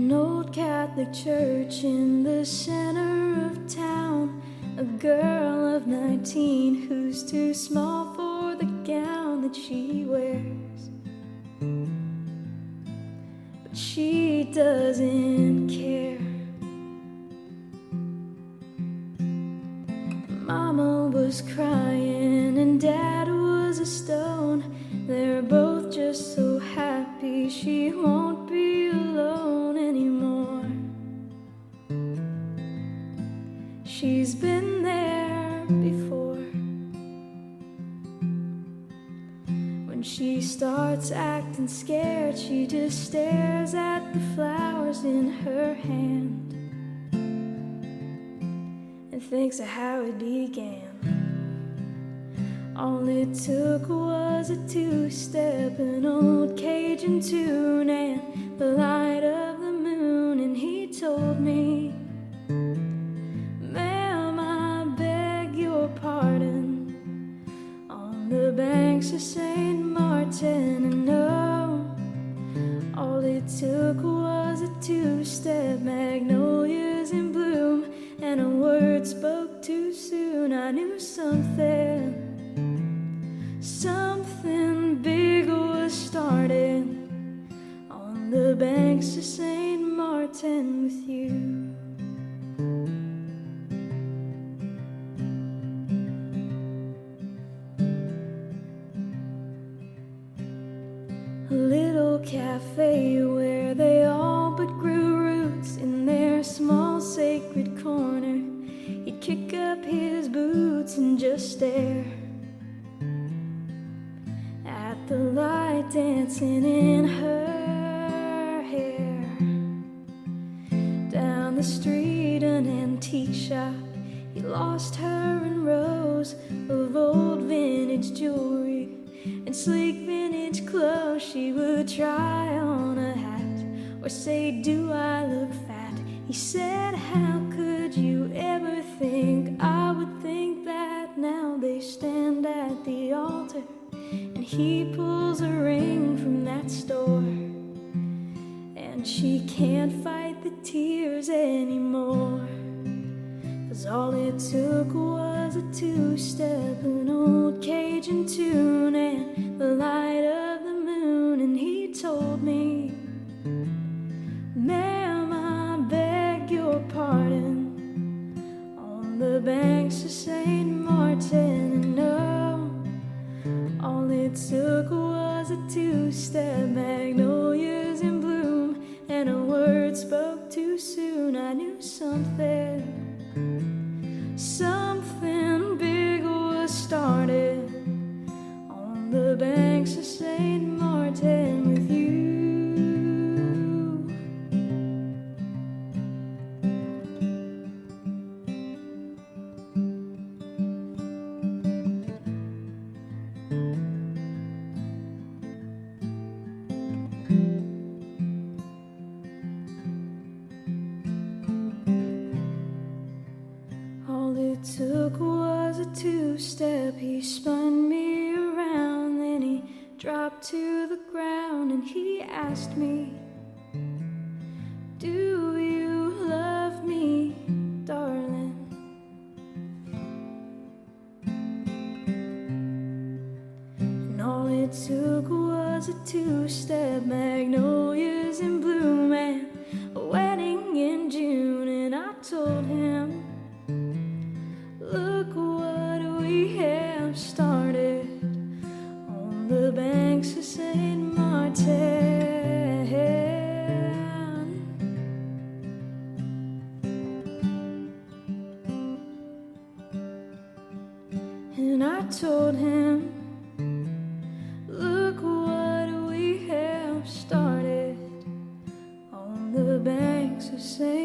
An old Catholic church in the center of town. A girl of 19 who's too small for the gown that she wears. But she doesn't care. Mama was crying and Dad was a stone. They're both just so happy she won't be alone anymore. She's been there before. When she starts acting scared, she just stares at the flowers in her hand and thinks of how it began. All it took was a two-step, an old Cajun tune, and the light of the moon. And he told me, "Ma'am, I beg your pardon," on the banks of St. Martin. And no, all it took was a two-step, magnolias in bloom, and a word spoke too soon. I knew something big was started on the banks of St. Martin with you. A little cafe where they all but grew roots in their small sacred corner. He'd kick up his boots and just stare at the light dancing in her hair. Down the street, an antique shop, he lost her in rows of old vintage jewelry and sleek vintage clothes. She would try on a hat or say, "Do I look fat?" He said, "How could you ever think I would think that?" Now they stand at the altar and he pulls a ring from that store, and she can't fight the tears anymore. 'Cause all it took was a two-step, an old Cajun tune, and the light of the moon. And he told me, "Ma'am, I beg your pardon," on the banks of St. Martin. And no, all it took was a two-step, magnolias in bloom, and a word spoke too soon. I knew something big was started on the banks of St. Martin with you. All it took was a two-step. He spun me around, then he dropped to the ground and he asked me, "Do you love me, darling?" And all it took was a two-step, magnolias in bloom, and a wedding in June. And I told him, "Look what we have started on the banks of St. Martin." And I told him, "Look what we have started on the banks of St.